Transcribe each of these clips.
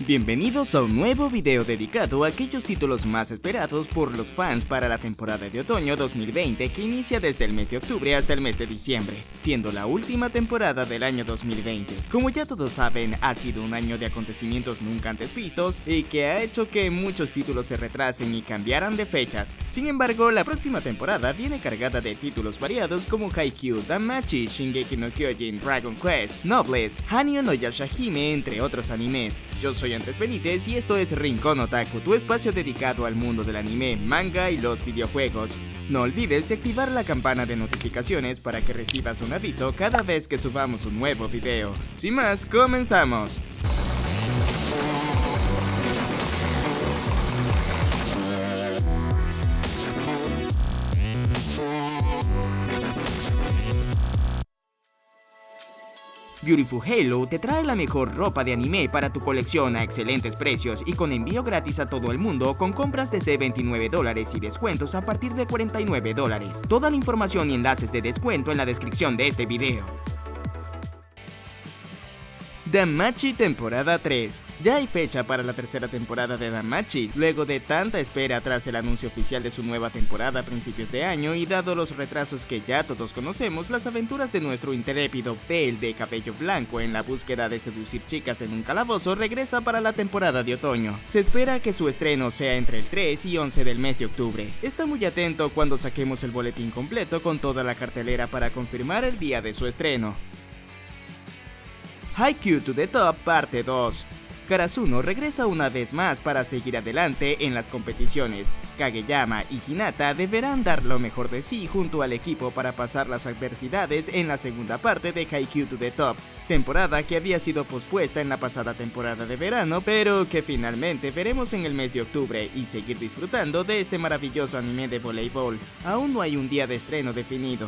Bienvenidos a un nuevo video dedicado a aquellos títulos más esperados por los fans para la temporada de otoño 2020 que inicia desde el mes de octubre hasta el mes de diciembre, siendo la última temporada del año 2020. Como ya todos saben, ha sido un año de acontecimientos nunca antes vistos y que ha hecho que muchos títulos se retrasen y cambiaran de fechas. Sin embargo, la próxima temporada viene cargada de títulos variados como Haikyuu, Danmachi, Shingeki no Kyojin, Dragon Quest, Noblesse, Hanyo no Yashahime, entre otros animes. Yo soy Andrés Benítez y esto es Rincón Otaku, tu espacio dedicado al mundo del anime, manga y los videojuegos. No olvides de activar la campana de notificaciones para que recibas un aviso cada vez que subamos un nuevo video. Sin más, comenzamos. Beautiful Halo te trae la mejor ropa de anime para tu colección a excelentes precios y con envío gratis a todo el mundo con compras desde $29 y descuentos a partir de $49. Toda la información y enlaces de descuento en la descripción de este video. Danmachi temporada 3. Ya hay fecha para la tercera temporada de Danmachi, luego de tanta espera tras el anuncio oficial de su nueva temporada a principios de año y dado los retrasos que ya todos conocemos, las aventuras de nuestro intrépido Pale de cabello blanco en la búsqueda de seducir chicas en un calabozo regresa para la temporada de otoño. Se espera que su estreno sea entre el 3 y 11 del mes de octubre. Está muy atento cuando saquemos el boletín completo con toda la cartelera para confirmar el día de su estreno. Haikyuu to the Top Parte 2. Karasuno regresa una vez más para seguir adelante en las competiciones. Kageyama y Hinata deberán dar lo mejor de sí junto al equipo para pasar las adversidades en la segunda parte de Haikyuu to the Top, temporada que había sido pospuesta en la pasada temporada de verano, pero que finalmente veremos en el mes de octubre y seguir disfrutando de este maravilloso anime de voleibol. Aún no hay un día de estreno definido.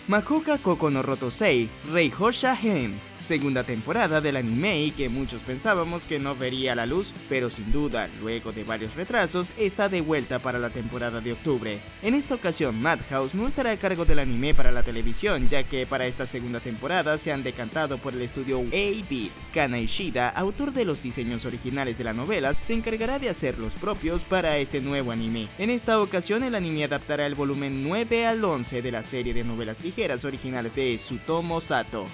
Mahoka Koko no Rotosei, Reihosha Hen, segunda temporada del anime y que muchos pensábamos que no vería la luz, pero sin duda, luego de varios retrasos, está de vuelta para la temporada de octubre. En esta ocasión, Madhouse no estará a cargo del anime para la televisión, ya que para esta segunda temporada se han decantado por el estudio A-Beat. Kana Ishida, autor de los diseños originales de la novela, se encargará de hacer los propios para este nuevo anime. En esta ocasión, el anime adaptará el volumen 9 al 11 de la serie de novelas ligeras originales de Tsutomu Sato.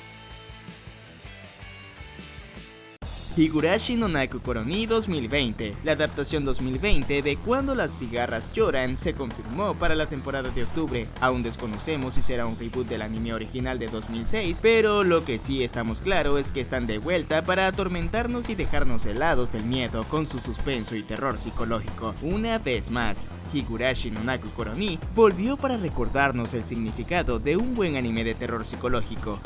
Higurashi no Naku Koroni 2020. La adaptación 2020 de Cuando las cigarras lloran se confirmó para la temporada de octubre. Aún desconocemos si será un reboot del anime original de 2006, pero lo que sí estamos claro es que están de vuelta para atormentarnos y dejarnos helados del miedo con su suspenso y terror psicológico. Una vez más, Higurashi no Naku Koroni volvió para recordarnos el significado de un buen anime de terror psicológico.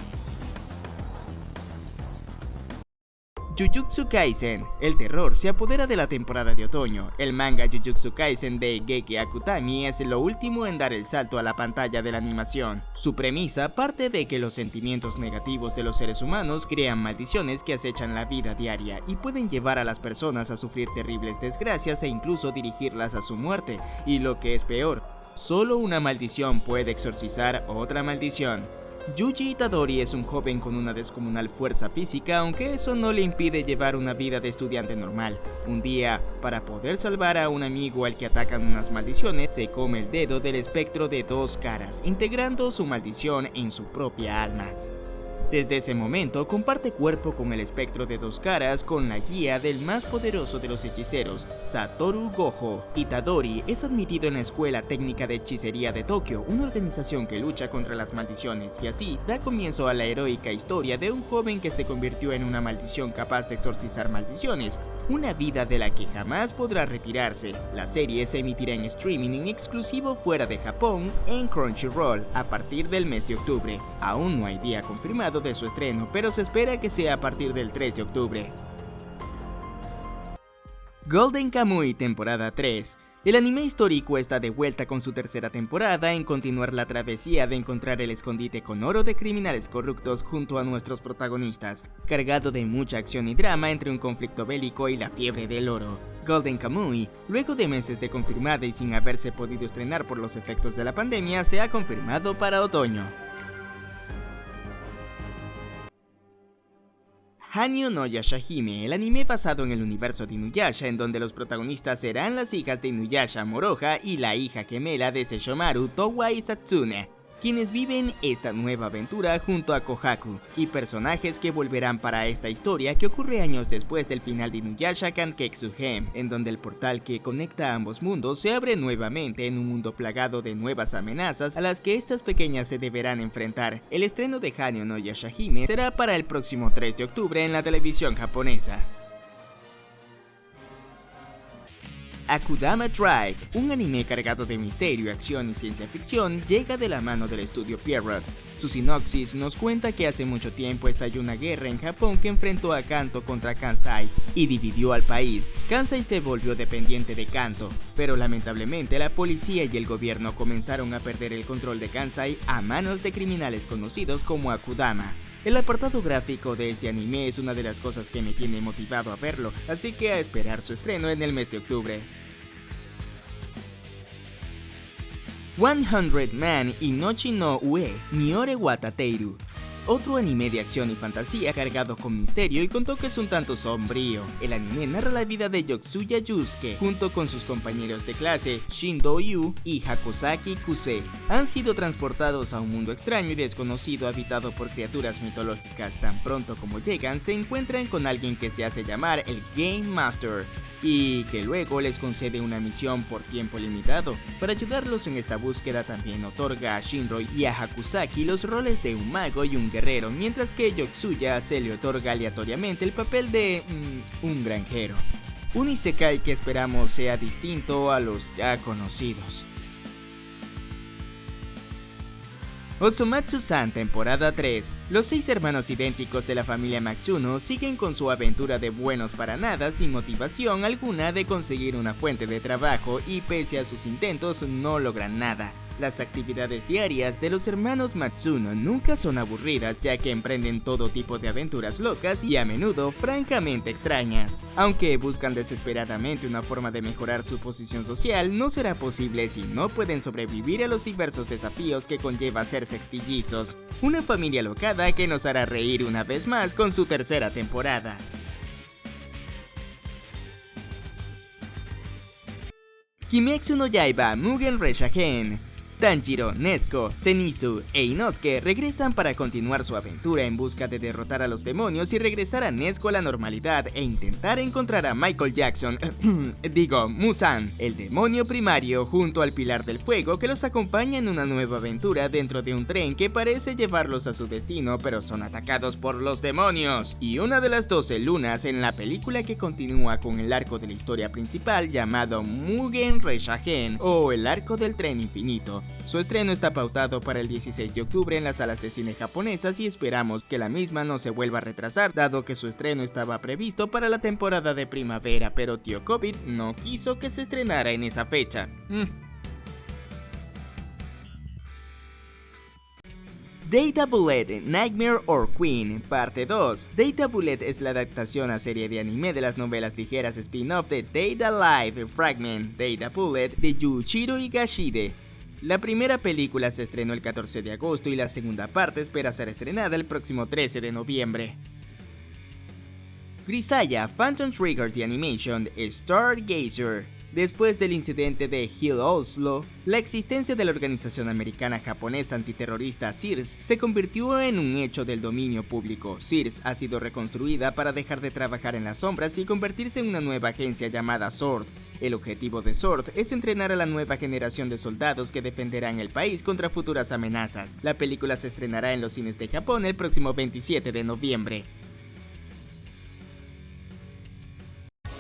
Jujutsu Kaisen. El terror se apodera de la temporada de otoño. El manga Jujutsu Kaisen de Geki Akutami es lo último en dar el salto a la pantalla de la animación. Su premisa parte de que los sentimientos negativos de los seres humanos crean maldiciones que acechan la vida diaria y pueden llevar a las personas a sufrir terribles desgracias e incluso dirigirlas a su muerte. Y lo que es peor, solo una maldición puede exorcizar otra maldición. Yuji Itadori es un joven con una descomunal fuerza física, aunque eso no le impide llevar una vida de estudiante normal. Un día, para poder salvar a un amigo al que atacan unas maldiciones, se come el dedo del espectro de dos caras, integrando su maldición en su propia alma. Desde ese momento comparte cuerpo con el espectro de dos caras con la guía del más poderoso de los hechiceros, Satoru Gojo. Itadori es admitido en la Escuela Técnica de Hechicería de Tokio, una organización que lucha contra las maldiciones, y así da comienzo a la heroica historia de un joven que se convirtió en una maldición capaz de exorcizar maldiciones, una vida de la que jamás podrá retirarse. La serie se emitirá en streaming en exclusivo fuera de Japón en Crunchyroll a partir del mes de octubre. Aún no hay día confirmado de su estreno, pero se espera que sea a partir del 3 de octubre. Golden Kamuy temporada 3. El anime histórico está de vuelta con su tercera temporada en continuar la travesía de encontrar el escondite con oro de criminales corruptos junto a nuestros protagonistas, cargado de mucha acción y drama entre un conflicto bélico y la fiebre del oro. Golden Kamuy, luego de meses de confirmada y sin haberse podido estrenar por los efectos de la pandemia, se ha confirmado para otoño. Hanyo no Yashahime, el anime basado en el universo de Inuyasha, en donde los protagonistas serán las hijas de Inuyasha, Moroha, y la hija gemela de Sesshomaru, Towa y Satsune, quienes viven esta nueva aventura junto a Kohaku, y personajes que volverán para esta historia que ocurre años después del final de Inuyasha Kanketsu Hem, en donde el portal que conecta a ambos mundos se abre nuevamente en un mundo plagado de nuevas amenazas a las que estas pequeñas se deberán enfrentar. El estreno de Hanyo no Yashahime será para el próximo 3 de octubre en la televisión japonesa. Akudama Drive, un anime cargado de misterio, acción y ciencia ficción, llega de la mano del estudio Pierrot. Su sinopsis nos cuenta que hace mucho tiempo estalló una guerra en Japón que enfrentó a Kanto contra Kansai y dividió al país. Kansai se volvió dependiente de Kanto, pero lamentablemente la policía y el gobierno comenzaron a perder el control de Kansai a manos de criminales conocidos como Akudama. El apartado gráfico de este anime es una de las cosas que me tiene motivado a verlo, así que a esperar su estreno en el mes de octubre. 100 Man Inochi no Ue Miore wa Tateiru, otro anime de acción y fantasía cargado con misterio y con toques un tanto sombrío. El anime narra la vida de Yotsuya Yusuke junto con sus compañeros de clase Shindo Yu y Hakusaki Kusei. Han sido transportados a un mundo extraño y desconocido habitado por criaturas mitológicas. Tan pronto como llegan se encuentran con alguien que se hace llamar el Game Master y que luego les concede una misión por tiempo limitado. Para ayudarlos en esta búsqueda también otorga a Shinro y a Hakusaki los roles de un mago y un guerrero, mientras que Yotsuya se le otorga aleatoriamente el papel de un granjero. Un isekai que esperamos sea distinto a los ya conocidos. Osomatsu-san temporada 3. Los 6 hermanos idénticos de la familia Matsuno siguen con su aventura de buenos para nada sin motivación alguna de conseguir una fuente de trabajo y pese a sus intentos no logran nada. Las actividades diarias de los hermanos Matsuno nunca son aburridas ya que emprenden todo tipo de aventuras locas y a menudo francamente extrañas. Aunque buscan desesperadamente una forma de mejorar su posición social, no será posible si no pueden sobrevivir a los diversos desafíos que conlleva ser sextillizos. Una familia locada que nos hará reír una vez más con su tercera temporada. Kimetsu no Yaiba Mugen Reshagen. Tanjiro, Nezuko, Zenitsu e Inosuke regresan para continuar su aventura en busca de derrotar a los demonios y regresar a Nezuko a la normalidad e intentar encontrar a Michael Jackson, Muzan, el demonio primario junto al Pilar del Fuego que los acompaña en una nueva aventura dentro de un tren que parece llevarlos a su destino pero son atacados por los demonios. Y una de las 12 lunas en la película que continúa con el arco de la historia principal llamado Mugen Reshagen o el arco del tren infinito. Su estreno está pautado para el 16 de octubre en las salas de cine japonesas y esperamos que la misma no se vuelva a retrasar, dado que su estreno estaba previsto para la temporada de primavera, pero tío COVID no quiso que se estrenara en esa fecha. Data Bullet Nightmare or Queen, parte 2. Data Bullet es la adaptación a serie de anime de las novelas ligeras spin-off de Data Live Fragment, Data Bullet de Yuichiro Higashide. La primera película se estrenó el 14 de agosto y la segunda parte espera ser estrenada el próximo 13 de noviembre. Grisaya Phantom Trigger The Animation Stargazer. Después del incidente de Hill Oslo, la existencia de la organización americana japonesa antiterrorista SIRS se convirtió en un hecho del dominio público. SIRS ha sido reconstruida para dejar de trabajar en las sombras y convertirse en una nueva agencia llamada SWORD. El objetivo de SWORD es entrenar a la nueva generación de soldados que defenderán el país contra futuras amenazas. La película se estrenará en los cines de Japón el próximo 27 de noviembre.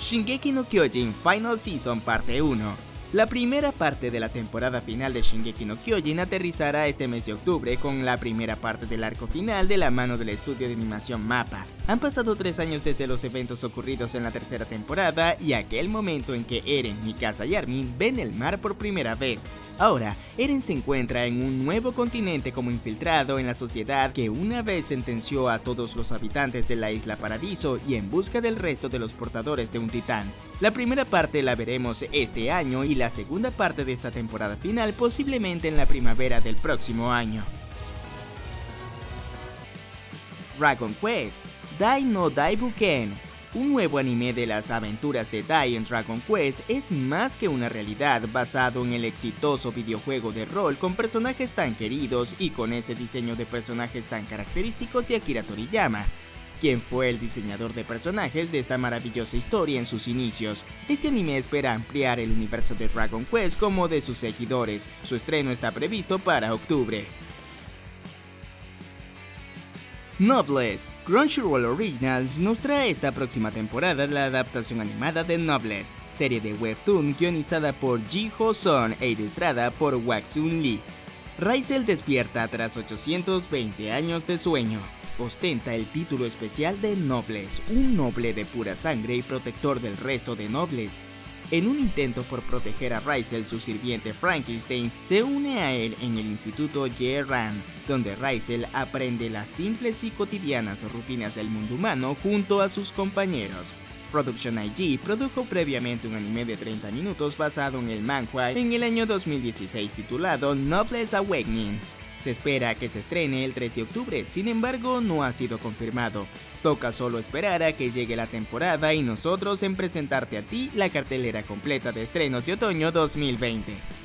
Shingeki no Kyojin Final Season Parte 1. La primera parte de la temporada final de Shingeki no Kyojin aterrizará este mes de octubre con la primera parte del arco final de la mano del estudio de animación MAPPA. Han pasado 3 años desde los eventos ocurridos en la tercera temporada y aquel momento en que Eren, Mikasa y Armin ven el mar por primera vez. Ahora, Eren se encuentra en un nuevo continente como infiltrado en la sociedad que una vez sentenció a todos los habitantes de la isla Paradiso y en busca del resto de los portadores de un titán. La primera parte la veremos este año y la segunda parte de esta temporada final posiblemente en la primavera del próximo año. Dragon Quest Dai no Daibuken. Un nuevo anime de las aventuras de Dai en Dragon Quest es más que una realidad, basado en el exitoso videojuego de rol con personajes tan queridos y con ese diseño de personajes tan característicos de Akira Toriyama, quien fue el diseñador de personajes de esta maravillosa historia en sus inicios. Este anime espera ampliar el universo de Dragon Quest como de sus seguidores. Su estreno está previsto para octubre. Noblesse. Crunchyroll Originals nos trae esta próxima temporada la adaptación animada de Noblesse, serie de webtoon guionizada por Ji Ho-son e ilustrada por Waksun Lee. Raisel despierta tras 820 años de sueño. Ostenta el título especial de Noblesse, un noble de pura sangre y protector del resto de nobles. En un intento por proteger a Raisel, su sirviente Frankenstein se une a él en el Instituto Ye-Ran, donde Raisel aprende las simples y cotidianas rutinas del mundo humano junto a sus compañeros. Production IG produjo previamente un anime de 30 minutos basado en el manhwa en el año 2016 titulado Noblesse Awakening. Se espera que se estrene el 3 de octubre, sin embargo no ha sido confirmado. Toca solo esperar a que llegue la temporada y nosotros en presentarte a ti la cartelera completa de estrenos de otoño 2020.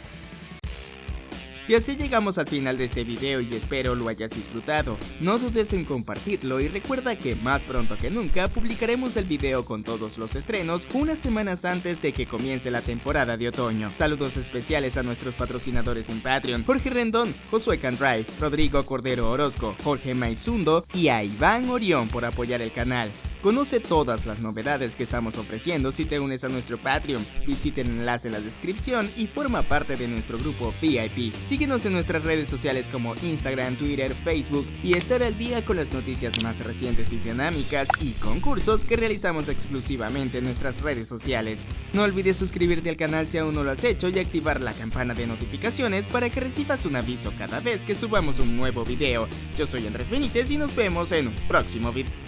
Y así llegamos al final de este video y espero lo hayas disfrutado. No dudes en compartirlo y recuerda que más pronto que nunca publicaremos el video con todos los estrenos unas semanas antes de que comience la temporada de otoño. Saludos especiales a nuestros patrocinadores en Patreon: Jorge Rendón, Josué Candray, Rodrigo Cordero Orozco, Jorge Maizundo y a Iván Orión por apoyar el canal. Conoce todas las novedades que estamos ofreciendo si te unes a nuestro Patreon. Visita el enlace en la descripción y forma parte de nuestro grupo VIP. Síguenos en nuestras redes sociales como Instagram, Twitter, Facebook y estar al día con las noticias más recientes y dinámicas y concursos que realizamos exclusivamente en nuestras redes sociales. No olvides suscribirte al canal si aún no lo has hecho y activar la campana de notificaciones para que recibas un aviso cada vez que subamos un nuevo video. Yo soy Andrés Benítez y nos vemos en un próximo video.